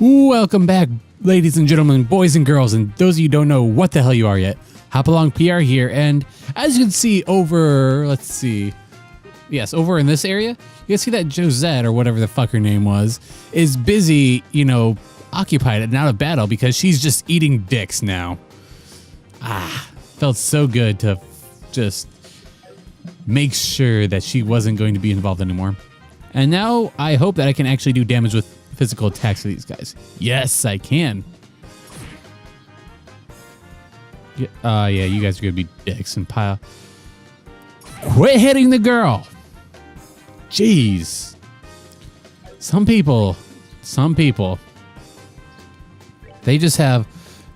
Welcome back, ladies and gentlemen, boys and girls, and those of you who don't know what the hell you are yet. Hopalong PR here, and as you can see over, over in this area, you can see that Josette, or whatever the fuck her name was, is busy, occupied and out of battle because she's just eating dicks now. Felt so good to just make sure that she wasn't going to be involved anymore. And now I hope that I can actually do damage with physical attacks to these guys. Yes, I can. Yeah, you guys are gonna be dicks and pile. Quit hitting the girl. Jeez. Some people, they just have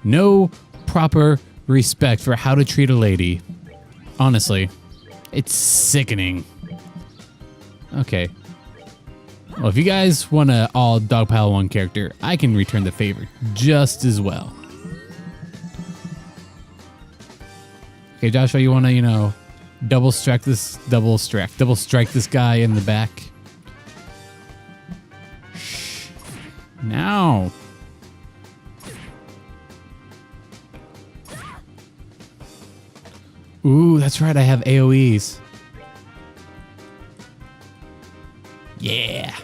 no proper respect for how to treat a lady. Honestly, it's sickening. Okay. Well, if you guys want to all dogpile one character, I can return the favor just as well. Okay, Joshua, you want to, double strike this guy in the back? Shh. Now. Ooh, that's right. I have AoEs. Yeah.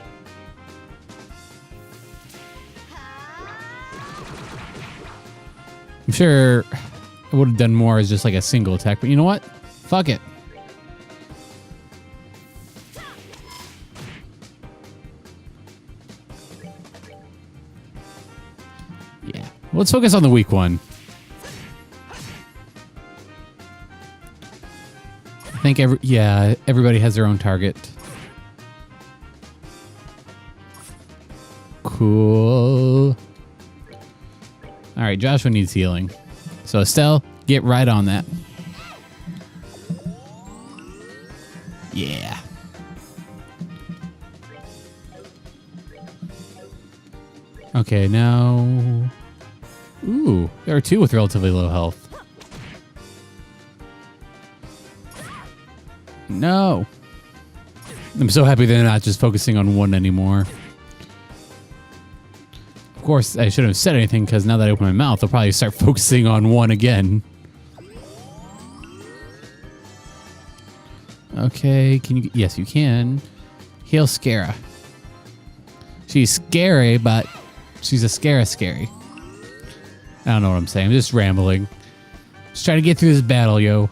I'm sure I would have done more as just like a single attack, but you know what? Fuck it. Yeah. Let's focus on the weak one. I think everybody has their own target. Cool. All right, Joshua needs healing. So Estelle, get right on that. Yeah. Okay, now... Ooh, there are two with relatively low health. No. I'm so happy they're not just focusing on one anymore. Of course, I shouldn't have said anything because now that I open my mouth, I'll probably start focusing on one again. Okay, can you? Yes, you can. Heal Scara. She's scary, but she's a scary. I don't know what I'm saying. I'm just rambling. Just trying to get through this battle, yo.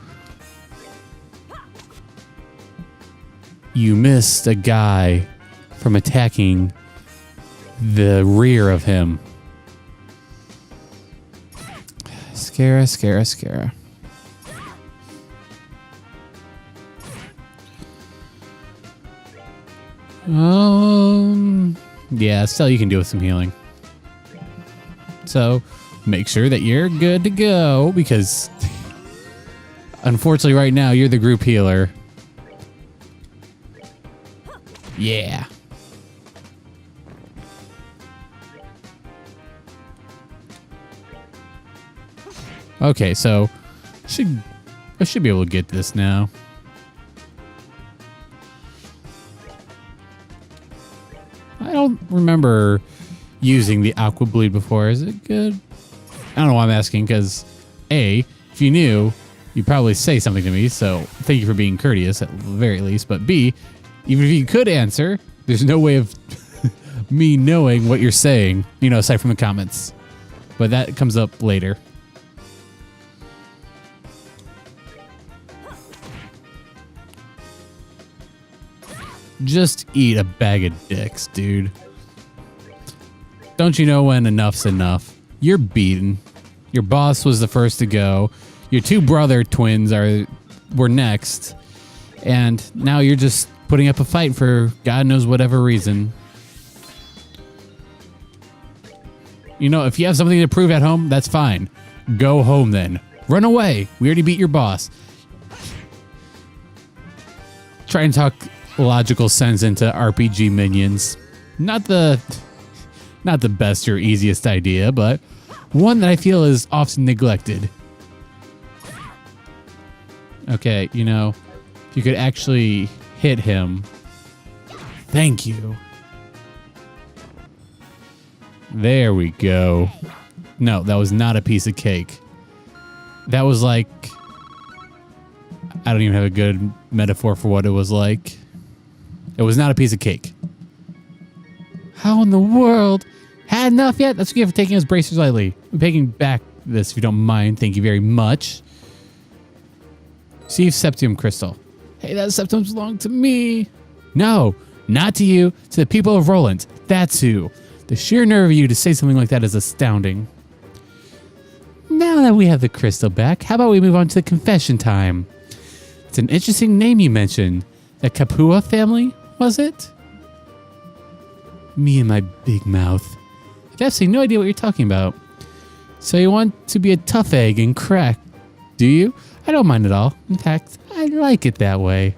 You missed a guy from attacking the rear of him. Scara. Yeah, still you can do with some healing. So make sure that you're good to go because unfortunately right now you're the group healer. Yeah. Okay, so I should be able to get this now. I don't remember using the Aqua Bleed before. Is it good? I don't know why I'm asking, because A, if you knew, you'd probably say something to me, so thank you for being courteous at the very least. But B, even if you could answer, there's no way of me knowing what you're saying, aside from the comments. But that comes up later. Just eat a bag of dicks, dude. Don't you know when enough's enough? You're beaten. Your boss was the first to go. Your two brother twins were next. And now you're just putting up a fight for God knows whatever reason. If you have something to prove at home, that's fine. Go home then. Run away. We already beat your boss. Try and talk logical sense into RPG minions. Not the best or easiest idea, but one that I feel is often neglected. Okay, if you could actually hit him. Thank you. There we go. No, that was not a piece of cake. That was like... I don't even have a good metaphor for what it was like. It was not a piece of cake. How in the world? Had enough yet? That's what you get for taking us bracers lightly. I'm taking back this if you don't mind. Thank you very much. See septium crystal. Hey, that septium's belong to me. No, not to you. To the people of Roland. That's who. The sheer nerve of you to say something like that is astounding. Now that we have the crystal back, how about we move on to the confession time? It's an interesting name you mentioned. The Kapua family, was it? Me and my big mouth. I have absolutely no idea what you're talking about. So you want to be a tough egg and crack, do you? I don't mind at all. In fact, I like it that way.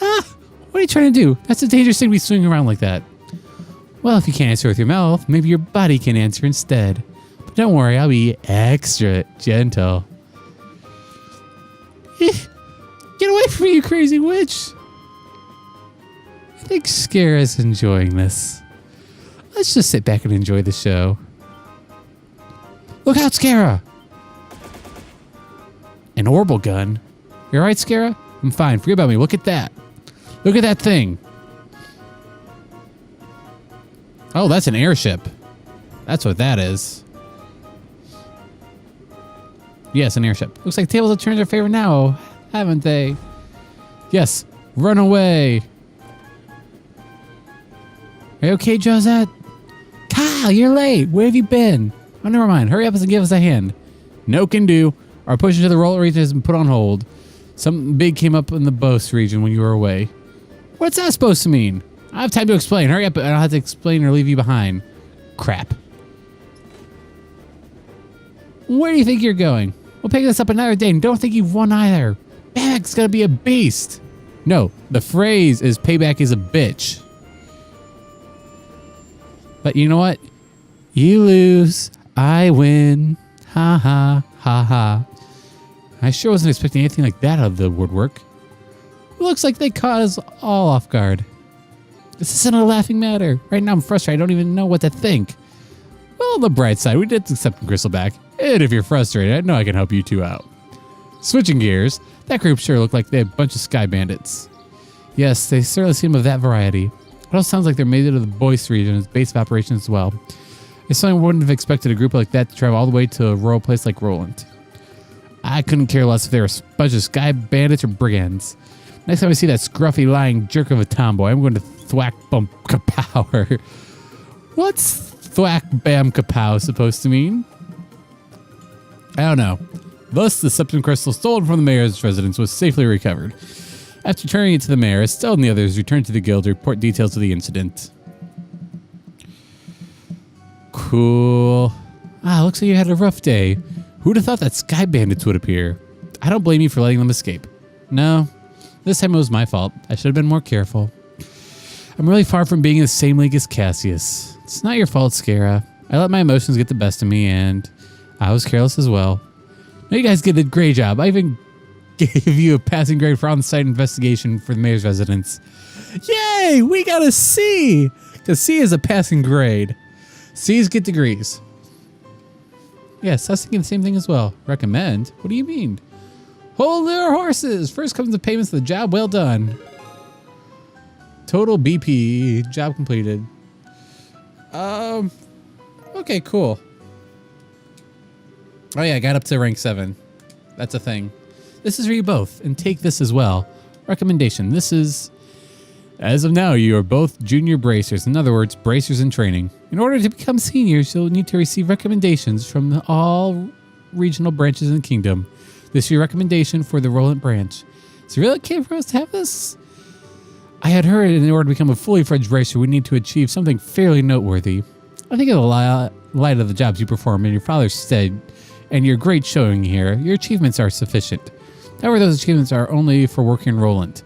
Ah, what are you trying to do? That's a dangerous thing to be swinging around like that. Well, if you can't answer with your mouth, maybe your body can answer instead. But don't worry, I'll be extra gentle. Get away from me, you crazy witch! I think Scara's enjoying this. Let's just sit back and enjoy the show. Look out, Scara! An orbital gun? You alright, Scara? I'm fine. Forget about me. Look at that. Look at that thing. Oh, that's an airship. That's what that is. Yes, an airship. Looks like tables have turned our favor now, haven't they? Yes. Run away. Are you okay, Josette? Kyle, you're late. Where have you been? Oh, never mind. Hurry up and give us a hand. No can do. Our push into the roller region has been put on hold. Something big came up in the Bose region when you were away. What's that supposed to mean? I have time to explain. Hurry up, and I'll have to explain or leave you behind. Crap. Where do you think you're going? We'll pick this up another day, and don't think you've won either. Payback's gonna be a beast. No, the phrase is payback is a bitch. But you know what? You lose, I win. Ha ha, ha ha. I sure wasn't expecting anything like that out of the woodwork. It looks like they caught us all off guard. This isn't a laughing matter. Right now I'm frustrated. I don't even know what to think. Well, on the bright side, we did accept the crystal back. And if you're frustrated, I know I can help you two out. Switching gears, that group sure looked like they had a bunch of sky bandits. Yes, they certainly seem of that variety. It also sounds like they're made it to the Boyce region as base of operations as well. I certainly wouldn't have expected a group like that to travel all the way to a rural place like Roland. I couldn't care less if they were a bunch of sky bandits or brigands. Next time I see that scruffy lying jerk of a tomboy, I'm going to thwack bump kapow. What's thwack bam kapow supposed to mean? I don't know. Thus, the septum crystal stolen from the mayor's residence was safely recovered. After turning it to the mayor, Estelle and the others returned to the guild to report details of the incident. Cool. Ah, looks like you had a rough day. Who'd have thought that sky bandits would appear? I don't blame you for letting them escape. No, this time it was my fault. I should have been more careful. I'm really far from being in the same league as Cassius. It's not your fault, Scara. I let my emotions get the best of me, and I was careless as well. No, you guys did a great job. I even gave you a passing grade for on-site investigation for the mayor's residence. Yay! We got a C! Because C is a passing grade. C's get degrees. Yes, I was thinking the same thing as well. Recommend? What do you mean? Hold their horses! First comes the payments for the job well done. Total BP. Job completed. Okay, cool. Oh yeah, I got up to rank 7. That's a thing. This is for you both, and take this as well. Recommendation. This is... As of now, you are both junior bracers. In other words, bracers in training. In order to become seniors, you'll need to receive recommendations from all regional branches in the kingdom. This is your recommendation for the Roland branch. Is it really okay for us to have this? I had heard in order to become a fully fledged bracer, we need to achieve something fairly noteworthy. I think in the light of the jobs you perform in your father's stead and your great showing here, your achievements are sufficient. However, those achievements are only for working in Roland.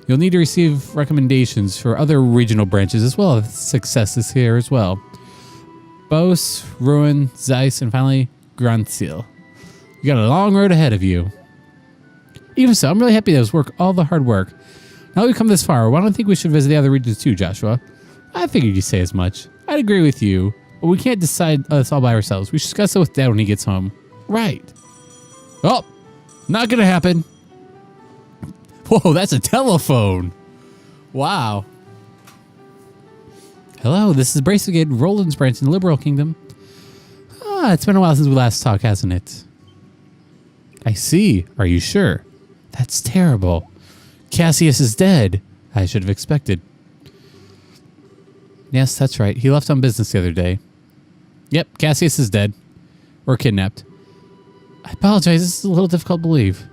You'll need to receive recommendations for other regional branches as well as successes here as well. Bose, Ruin, Zeiss, and finally, Grandseal. You got a long road ahead of you. Even so, I'm really happy that it was worth all the hard work. Now that we've come this far, why don't you think we should visit the other regions too, Joshua? I figured you'd say as much. I'd agree with you. But we can't decide this all by ourselves. We should discuss it with Dad when he gets home. Right. Oh, not gonna happen. Whoa, that's a telephone. Wow. Hello, this is Brace again, Roland's branch in the Liberal Kingdom. Ah, it's been a while since we last talked, hasn't it? I see. Are you sure? That's terrible. Cassius is dead. I should have expected. Yes, that's right. He left on business the other day. Yep, Cassius is dead. Or kidnapped. I apologize. This is a little difficult to believe.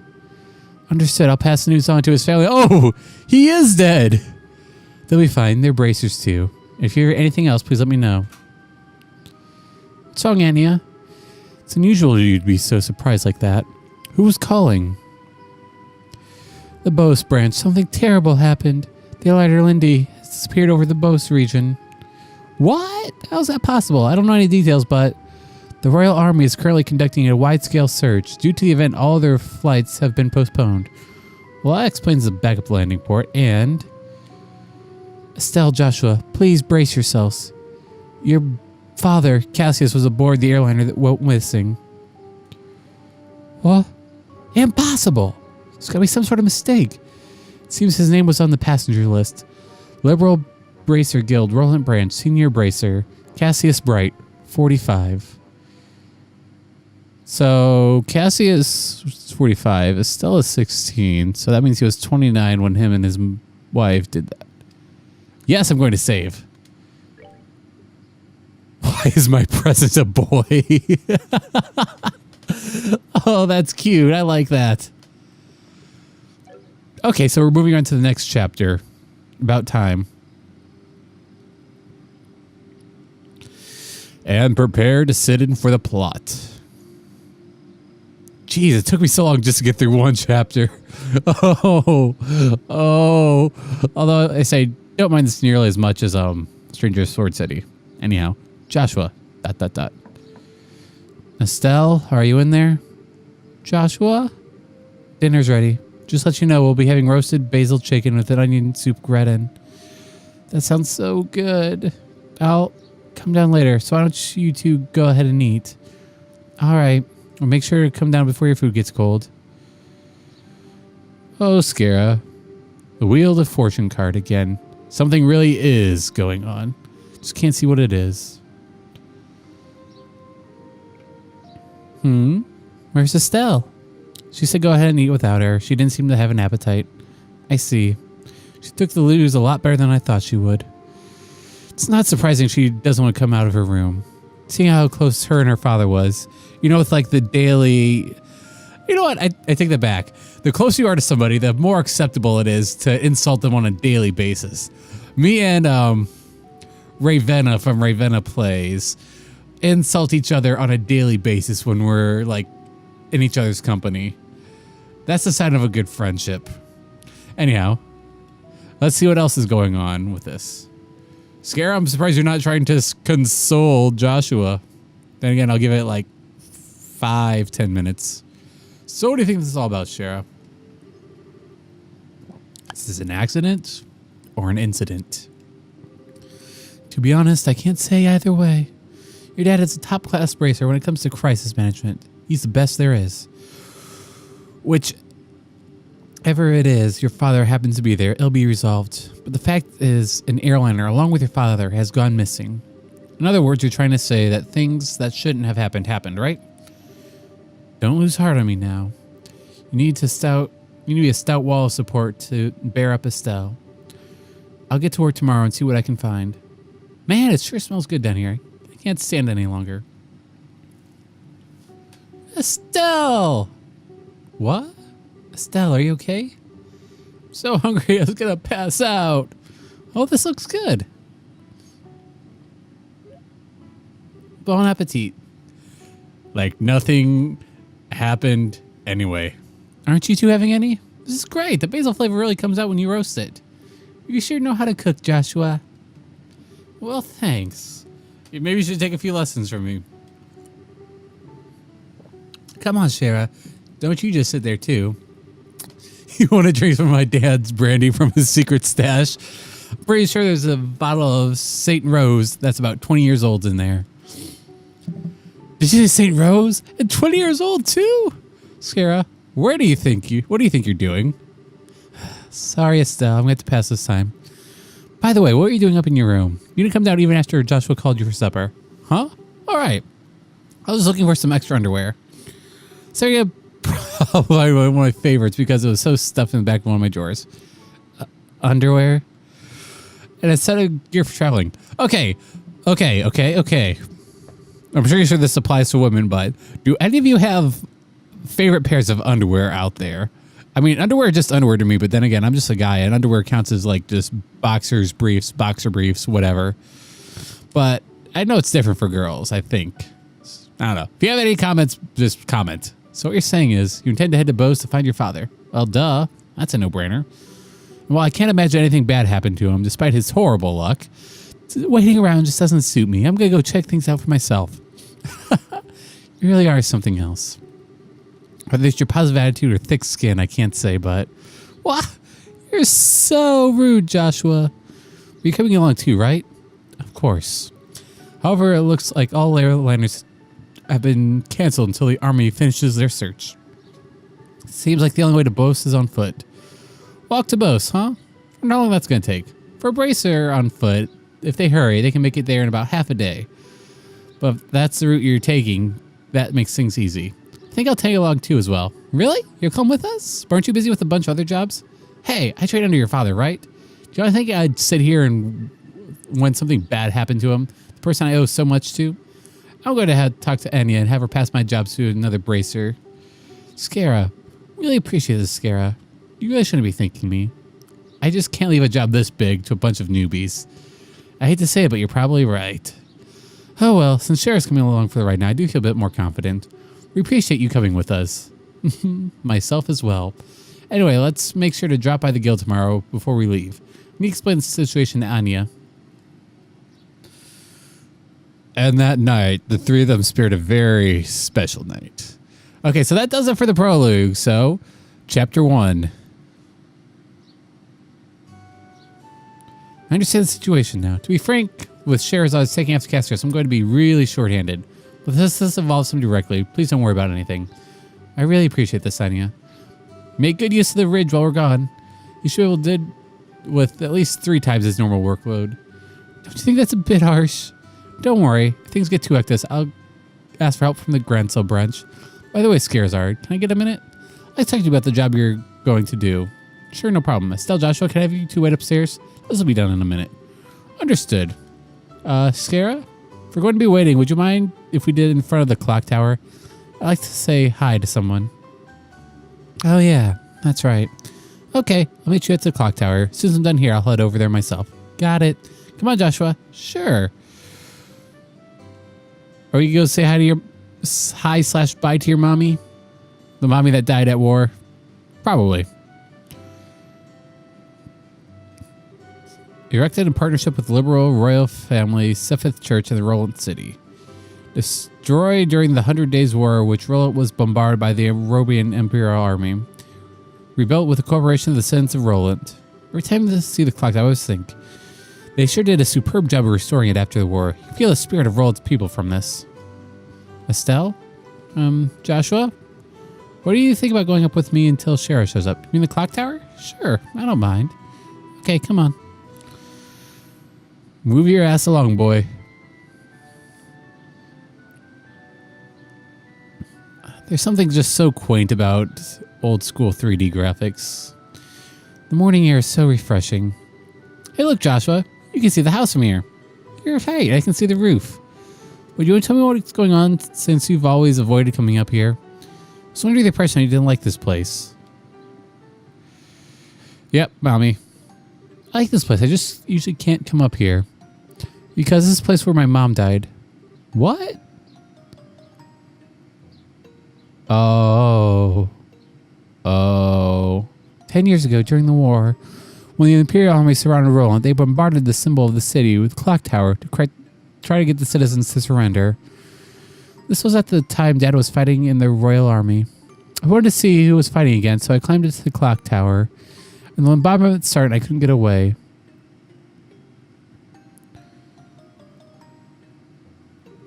Understood. I'll pass the news on to his family. Oh, he is dead. They'll be fine. They're bracers too. If you hear anything else, please let me know. What's wrong, Anya? It's unusual you'd be so surprised like that. Who was calling? The Bose branch. Something terrible happened. The Lighter Lindy has disappeared over the Bose region. What? How's that possible? I don't know any details, but the Royal Army is currently conducting a wide-scale search. Due to the event, all their flights have been postponed. Well, that explains the backup landing port. And Estelle, Joshua, please brace yourselves. Your father, Cassius, was aboard the airliner that went missing. What? Impossible! There's gotta be some sort of mistake. It seems his name was on the passenger list. Liberal Bracer Guild, Roland Branch, Senior Bracer, Cassius Bright, 45. So Cassius was 45, Estelle is 16, so that means he was 29 when him and his wife did that. Yes, I'm going to save. Why is my present a boy? Oh, that's cute. I like that. Okay, so we're moving on to the next chapter. About time. And prepare to sit in for the plot. Jeez, it took me so long just to get through one chapter. Oh. Although I say, don't mind this nearly as much as Stranger's Sword City. Anyhow, Joshua. ... Estelle, are you in there? Joshua? Dinner's ready. Just let you know, we'll be having roasted basil chicken with an onion soup gratin. That sounds so good. I'll come down later, so why don't you two go ahead and eat? All right. Well, make sure to come down before your food gets cold. Oh, Scara. The Wheel of Fortune card again. Something really is going on. Just can't see what it is. Where's Estelle? She said go ahead and eat without her. She didn't seem to have an appetite. I see. She took the news a lot better than I thought she would. It's not surprising she doesn't want to come out of her room. Seeing how close her and her father was. You know, with like the daily... You know what? I take that back. The closer you are to somebody, the more acceptable it is to insult them on a daily basis. Me and Ravenna from Ravenna Plays insult each other on a daily basis when we're like in each other's company. That's the sign of a good friendship. Anyhow, let's see what else is going on with this. Scare, I'm surprised you're not trying to console Joshua. Then again, I'll give it like 5-10 minutes. So what do you think this is all about, Shara? Is this an accident or an incident? To be honest, I can't say either way. Your dad is a top-class bracer when it comes to crisis management. He's the best there is. Whichever it is, your father happens to be there, it'll be resolved. But the fact is, an airliner, along with your father, has gone missing. In other words, you're trying to say that things that shouldn't have happened, right? Don't lose heart on me now. You need to be a stout wall of support to bear up Estelle. I'll get to work tomorrow and see what I can find. Man, it sure smells good down here. I can't stand it any longer. Estelle! What? Estelle, are you okay? I'm so hungry I was gonna pass out. Oh, this looks good. Bon appetit. Like nothing happened anyway. Aren't you two having any? This is great. The basil flavor really comes out when you roast it. You sure know how to cook, Joshua. Well, thanks. Maybe you should take a few lessons from me. Come on, Shara. Don't you just sit there, too. You want to drink some of my dad's brandy from his secret stash? I'm pretty sure there's a bottle of St. Rose that's about 20 years old in there. Did you say St. Rose? And 20 years old too? Scara, what do you think you're doing? Sorry, Estelle. I'm going to have to pass this time. By the way, what are you doing up in your room? You didn't come down even after Joshua called you for supper. Huh? All right. I was looking for some extra underwear. Sarah, probably one of my favorites because it was so stuffed in the back of one of my drawers. Underwear? And a set of gear for traveling. Okay. I'm sure this applies to women, but do any of you have favorite pairs of underwear out there? I mean, underwear is just underwear to me, but then again, I'm just a guy, and underwear counts as like just boxers, briefs, boxer briefs, whatever. But I know it's different for girls, I think. I don't know. If you have any comments, just comment. So what you're saying is you intend to head to Bose to find your father. Well, duh. That's a no-brainer. Well, I can't imagine anything bad happened to him, despite his horrible luck. Waiting around just doesn't suit me. I'm going to go check things out for myself. You really are something else. Whether it's your positive attitude or thick skin, I can't say, but... Wow, you're so rude, Joshua. You're coming along too, right? Of course. However, it looks like all airliners have been canceled until the army finishes their search. Seems like the only way to Bose is on foot. Walk to Bose, huh? I wonder how long that's going to take. For a bracer on foot, if they hurry, they can make it there in about half a day. But if that's the route you're taking, that makes things easy. I think I'll tag along too as well. Really? You'll come with us? Weren't you busy with a bunch of other jobs? Hey, I trained under your father, right? Do you think I'd sit here and when something bad happened to him, the person I owe so much to? I'm going to talk to Anya and have her pass my job to another bracer. Scara, really appreciate this, Scara. You really shouldn't be thanking me. I just can't leave a job this big to a bunch of newbies. I hate to say it, but you're probably right. Oh well, since Shara's coming along for the ride now, I do feel a bit more confident. We appreciate you coming with us. Myself as well. Anyway, let's make sure to drop by the guild tomorrow before we leave. Let me explain the situation to Anya. And that night, the three of them spared a very special night. Okay, so that does it for the prologue. So, Chapter 1. I understand the situation now. To be frank, with Sherazad's taking after Castros, I'm going to be really short-handed. But this involves him directly. Please don't worry about anything. I really appreciate this, Anya. Make good use of the ridge while we're gone. Yeshua did with at least 3 times his normal workload. Don't you think that's a bit harsh? Don't worry. If things get too hectic, I'll ask for help from the Grancel branch. By the way, Scarazard, can I get a minute? Let's talk to you about the job you're going to do. Sure, no problem. Estelle, Joshua, can I have you 2 wait upstairs? This will be done in a minute. Understood. Scara? If we're going to be waiting, would you mind if we did it in front of the clock tower? I'd like to say hi to someone. Oh yeah, that's right. Okay, I'll meet you at the clock tower. As soon as I'm done here, I'll head over there myself. Got it. Come on, Joshua. Sure. Are you going to say hi to your... Hi/bye to your mommy? The mommy that died at war? Probably. Erected in partnership with the liberal royal family Sefith Church in the Roland City. Destroyed during the 100 Days War, which Roland was bombarded by the Robian Imperial Army. Rebuilt with the cooperation of the citizens of Roland. Every time I see the clock, I always think, they sure did a superb job of restoring it after the war. You feel the spirit of Roland's people from this. Estelle? Joshua? What do you think about going up with me until Shara shows up? You mean the clock tower? Sure, I don't mind. Okay, come on. Move your ass along, boy. There's something just so quaint about old school 3D graphics. The morning air is so refreshing. Hey, look, Joshua. You can see the house from here. You're right. I can see the roof. Would you want to tell me what's going on since you've always avoided coming up here? I was under the impression you didn't like this place. Yep, Mommy. I like this place. I just usually can't come up here. Because this is the place where my mom died. What? Oh. 10 years ago, during the war, when the Imperial Army surrounded Roland, they bombarded the symbol of the city with the clock tower to try to get the citizens to surrender. This was at the time Dad was fighting in the Royal Army. I wanted to see who was fighting against, so I climbed into the clock tower. And when the bombardment started, I couldn't get away.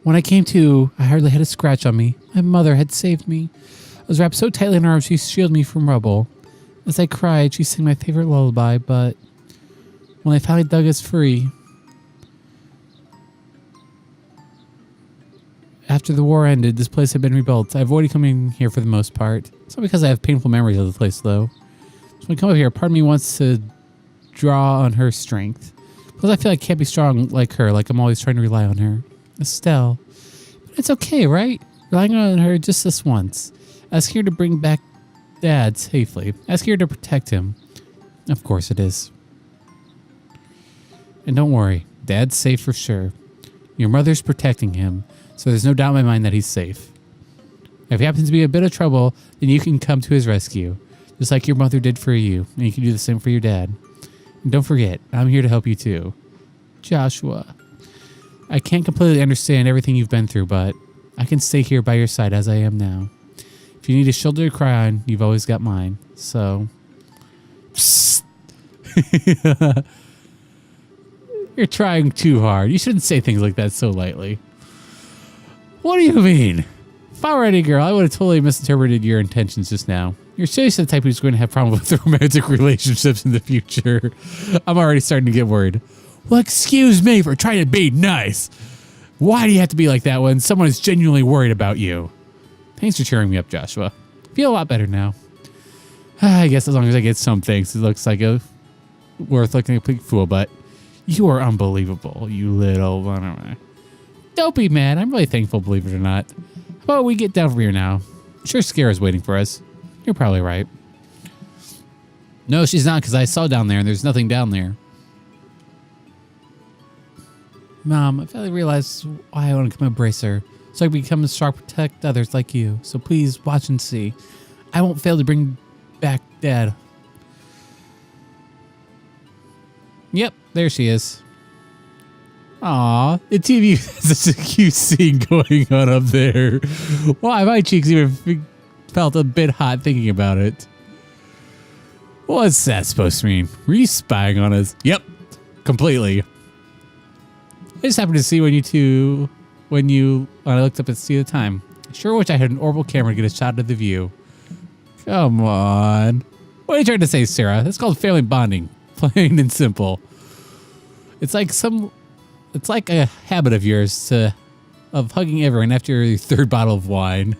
When I came to, I hardly had a scratch on me. My mother had saved me. I was wrapped so tightly in her arms she shielded me from rubble. As I cried, she sang my favorite lullaby, but when they finally dug us free, after the war ended, this place had been rebuilt. I avoided coming here for the most part. It's not because I have painful memories of the place, though. So when I come up here, part of me wants to draw on her strength. Because I feel like I can't be strong like her, like I'm always trying to rely on her. Estelle. But it's okay, right? Relying on her just this once. Ask her to bring back Dad safely. Ask her to protect him. Of course it is. And don't worry, Dad's safe for sure. Your mother's protecting him, so there's no doubt in my mind that he's safe. If he happens to be in a bit of trouble, then you can come to his rescue, just like your mother did for you, and you can do the same for your dad. And don't forget, I'm here to help you too. Joshua. I can't completely understand everything you've been through, but I can stay here by your side as I am now. If you need a shoulder to cry on, you've always got mine. So, psst. You're trying too hard. You shouldn't say things like that so lightly. What do you mean? If I were any girl, I would have totally misinterpreted your intentions just now. You're seriously the type who's going to have problems with romantic relationships in the future. I'm already starting to get worried. Well, excuse me for trying to be nice. Why do you have to be like that when someone is genuinely worried about you? Thanks for cheering me up, Joshua. I feel a lot better now. I guess as long as I get some things, it looks like a worth looking a big fool, but you are unbelievable, you little... Don't be mad. I'm really thankful, believe it or not. How about we get down from here now? I'm sure Scara's waiting for us. You're probably right. No, she's not, because I saw down there and there's nothing down there. Mom, I finally realized why I want to come embrace her. So I can become strong, protect others like you. So please watch and see. I won't fail to bring back Dad. Yep, there she is. Aw, the TV has such a cute scene going on up there. Why, my cheeks even felt a bit hot thinking about it. What's that supposed to mean? Were you spying on us? Yep, completely. I just happened to see when I looked up and see the time. I sure wish I had an orbital camera to get a shot of the view. Come on. What are you trying to say, Sarah? That's called family bonding. Plain and simple. It's like a habit of yours of hugging everyone after your third bottle of wine.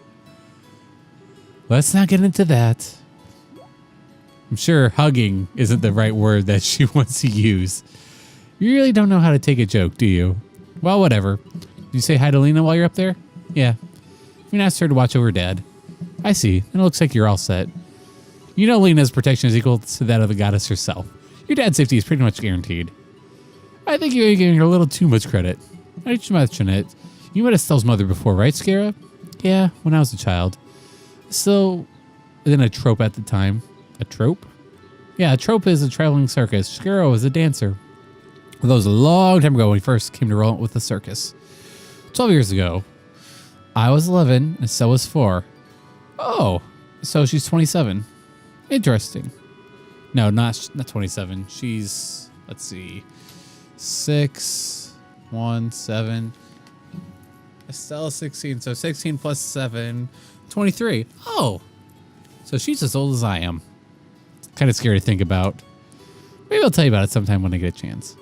Let's not get into that. I'm sure hugging isn't the right word that she wants to use. You really don't know how to take a joke, do you? Well, whatever. Did you say hi to Lena while you're up there? Yeah. You can ask her to watch over Dad. I see. And it looks like you're all set. You know Lena's protection is equal to that of the goddess herself. Your dad's safety is pretty much guaranteed. I think you're giving her a little too much credit. I should mention it. You met Estelle's mother before, right, Scara? Yeah, when I was a child. Still, then a trope at the time. A trope? Yeah, a trope is a traveling circus. Scara was a dancer. That was a long time ago when we first came to roll with the circus. 12 years ago. I was 11 and Estelle was 4. Oh, so she's 27. Interesting. No, not 27. She's, let's see, 6, 1, 7. Estelle 16, so 16 plus 7, 23. Oh, so she's as old as I am. Kind of scary to think about. Maybe I'll tell you about it sometime when I get a chance.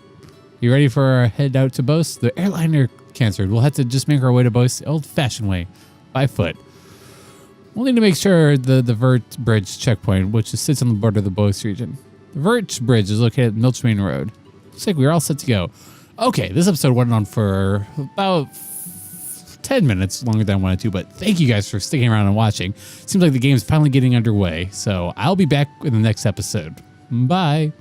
You ready for our head out to Boast? The airliner canceled. We'll have to just make our way to Boast the old-fashioned way, by foot. We'll need to make sure the Vert Bridge checkpoint, which sits on the border of the Boast region. The Vert Bridge is located at Milchmain Road. Looks like we're all set to go. Okay, this episode went on for about 10 minutes longer than I wanted to, but thank you guys for sticking around and watching. Seems like the game's finally getting underway, so I'll be back in the next episode. Bye.